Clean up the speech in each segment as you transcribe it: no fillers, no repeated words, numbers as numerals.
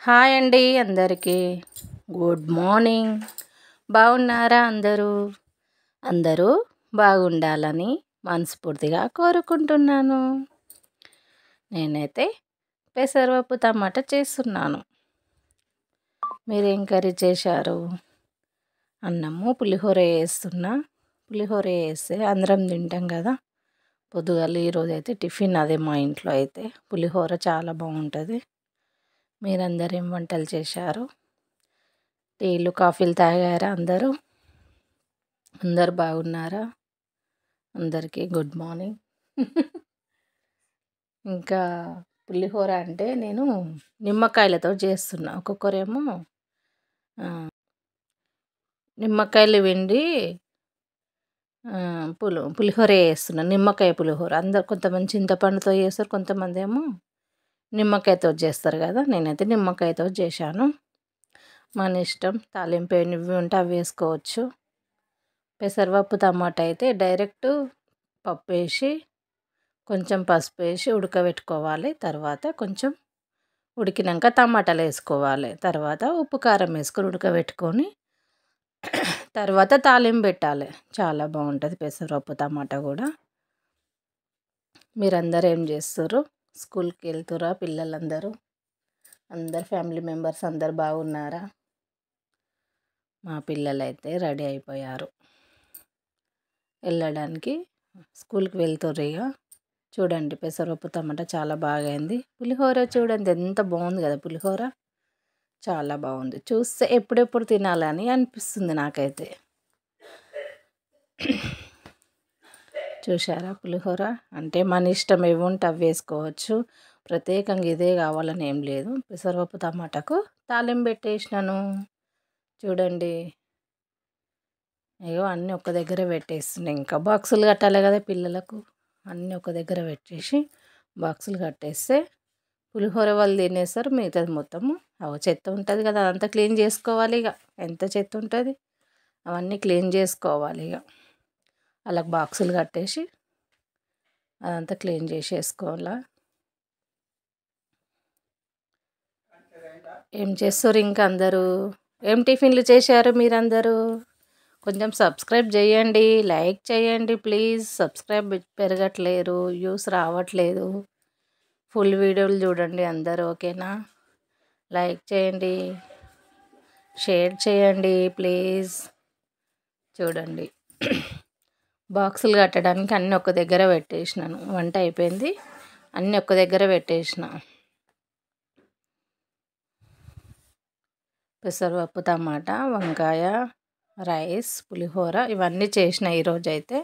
Hi అండి అందరికీ. Good morning. బాగున్నారా అందరూ? అందరూ బాగుండాలని మనస్ఫూర్తిగా కోరుకుంటున్నాను. నేనైతే పెసరపప్పు టమాటా చేస్తున్నాను. మీరేం కర్రీ చేశారు? అన్నము పులిహోర వేస్తున్నా. పులిహోర వేస్తే అందరం తింటాం కదా. పొద్దుగాల ఈరోజైతే టిఫిన్ అదే మా ఇంట్లో అయితే పులిహోర చాలా బాగుంటుంది. మీరందరూ ఏం వంటలు చేశారు? టీలు కాఫీలు తాగారా అందరూ? అందరు బాగున్నారా? అందరికీ గుడ్ మార్నింగ్. ఇంకా పులిహోర అంటే నేను నిమ్మకాయలతో చేస్తున్నా. ఒక్కొక్కరేమో నిమ్మకాయలు పిండి పులిహోర వేస్తున్నా. నిమ్మకాయ పులిహోర అందరు కొంతమంది చింతపండుతో చేస్తారు, కొంతమంది ఏమో నిమ్మకాయతో చేస్తారు కదా. నేనైతే నిమ్మకాయతో చేశాను. మన ఇష్టం, తాలింపు ఇవి ఉంటే అవి వేసుకోవచ్చు. పెసరపప్పు టమాటా అయితే డైరెక్ట్ పప్పు వేసి కొంచెం పసుపు వేసి ఉడకబెట్టుకోవాలి. తర్వాత కొంచెం ఉడికినాక టమాటాలు వేసుకోవాలి. తర్వాత ఉప్పు కారం వేసుకొని ఉడకబెట్టుకొని తర్వాత తాలింపు పెట్టాలి. చాలా బాగుంటుంది పెసరపప్పు టమాటా కూడా. మీరందరూ ఏం చేస్తారు? స్కూల్కి వెళ్తురా పిల్లలందరూ? అందరు ఫ్యామిలీ మెంబర్స్ అందరు బాగున్నారా? మా పిల్లలైతే రెడీ అయిపోయారు వెళ్ళడానికి. స్కూల్కి వెళ్తుర్రు ఇక. చూడండి పెసరపప్పు టమాటా చాలా బాగా అయింది. పులిహోర చూడండి ఎంత బాగుంది కదా. పులిహోర చాలా బాగుంది. చూస్తే ఎప్పుడెప్పుడు తినాలని అనిపిస్తుంది నాకైతే. చూసారా పులిహోర అంటే మన ఇష్టం ఏవి ఉంటే అవి వేసుకోవచ్చు. ప్రత్యేకంగా ఇదే కావాలని ఏం లేదు. పెసరపప్పు టమాటాకు తాలింపు పెట్టేసినాను. చూడండి అయ్యో అన్నీ ఒక దగ్గర పెట్టేస్తున్నాయి. ఇంకా బాక్సులు కట్టాలి కదా పిల్లలకు. అన్నీ ఒక దగ్గర పెట్టేసి బాక్సులు కట్టేస్తే పులిహోర వాళ్ళు తినేస్తారు. మిగతాది మొత్తము చెత్త ఉంటుంది కదా, అదంతా క్లీన్ చేసుకోవాలి. ఇక ఎంత చెత్త ఉంటుంది అవన్నీ క్లీన్ చేసుకోవాలి. ఇక వాళ్ళకి బాక్సులు కట్టేసి అదంతా క్లీన్ చేసేసుకోవాలా. ఏం చేస్తారు ఇంకా అందరూ? ఏం టిఫిన్లు చేశారు మీరందరూ? కొంచెం సబ్స్క్రైబ్ చేయండి, లైక్ చేయండి ప్లీజ్. సబ్స్క్రైబ్ పెరగట్లేరు, వ్యూస్ రావట్లేదు. ఫుల్ వీడియోలు చూడండి అందరూ, ఓకేనా? లైక్ చేయండి, షేర్ చేయండి ప్లీజ్. చూడండి బాక్సులు కట్టడానికి అన్నీ ఒక దగ్గర పెట్టేసినాను. వంట అయిపోయింది, అన్నీ ఒక దగ్గర పెట్టేసిన. పెసరపప్పు టమాటా, వంకాయ, రైస్, పులిహోర ఇవన్నీ చేసిన ఈరోజు అయితే.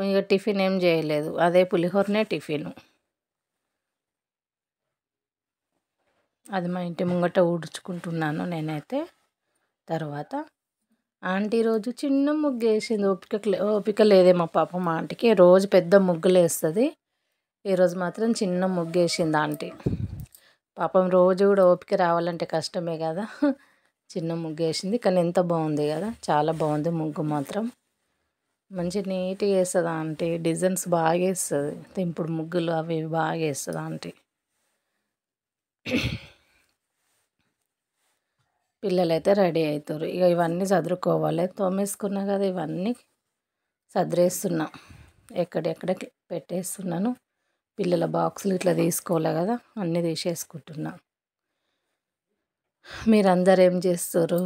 ఇక టిఫిన్ ఏం చేయలేదు, అదే పులిహోరనే టిఫిన్. అది మా ఇంటి ముంగట ఊడ్చుకుంటున్నాను నేనైతే. తర్వాత ఆంటీ రోజు చిన్న ముగ్గు వేసింది. ఓపిక లేదే మా పాప మా ఆంటీకి. రోజు పెద్ద ముగ్గులు వేస్తుంది, ఈరోజు మాత్రం చిన్న ముగ్గు వేసింది ఆంటీ. పాపం రోజు కూడా ఓపిక రావాలంటే కష్టమే కదా. చిన్న ముగ్గు వేసింది, కానీ ఎంత బాగుంది కదా. చాలా బాగుంది ముగ్గు మాత్రం. మంచి నీట్గా వేస్తుంది ఆంటీ. డిజైన్స్ బాగా వేస్తుంది, తెంపుడు ముగ్గులు అవి బాగా వేస్తుంది ఆంటీ. పిల్లలైతే రెడీ అవుతారు. ఇక ఇవన్నీ చదువుకోవాలి. తోమేసుకున్నా కదా, ఇవన్నీ సదిరేస్తున్నా, ఎక్కడెక్కడ పెట్టేస్తున్నాను. పిల్లల బాక్సులు ఇట్లా తీసుకోవాలి కదా, అన్నీ తీసేసుకుంటున్నా. మీరందరూ ఏం చేస్తారు?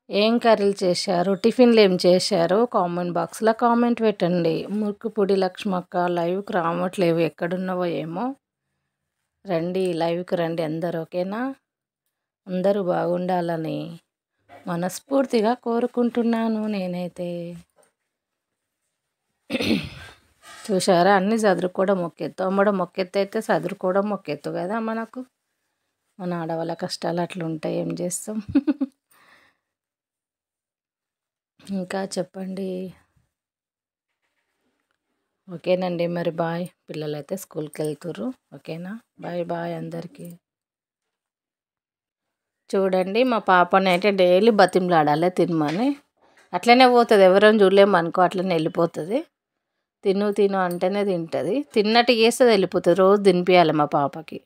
ఏం కర్రీలు చేశారు? టిఫిన్లు ఏం చేశారు? కామెంట్ బాక్స్లో కామెంట్ పెట్టండి. మురుకుపూడి లక్ష్మక్క లైవ్కి రావట్లేవు, ఎక్కడున్నావో ఏమో. రండి లైవ్కి రండి అందరు, ఓకేనా? అందరూ బాగుండాలని మనస్ఫూర్తిగా కోరుకుంటున్నాను నేనైతే. చూసారా, అన్నీ చదువుకోవడం మొక్కెత్తు, అమ్మడం మొక్కెత్తు అయితే చదువుకోవడం మొక్కెత్తు కదా మనకు. మన ఆడవాళ్ళ కష్టాలు అట్లా ఉంటాయి, ఏం చేస్తాం. ఇంకా చెప్పండి. ఓకేనండి మరి బాయ్. పిల్లలైతే స్కూల్కి వెళ్తుర్రు, ఓకేనా? బాయ్ బాయ్ అందరికీ. చూడండి మా పాపని అయితే డైలీ బతిమలాడాలి తినమని. అట్లనే పోతుంది, ఎవరైనా చూడలేము అనుకో, అట్లనే వెళ్ళిపోతుంది. తిను తిను అంటేనే తింటుంది. తిన్నట్టు చేస్తుంది, వెళ్ళిపోతుంది. రోజు తినిపించాలి మా పాపకి.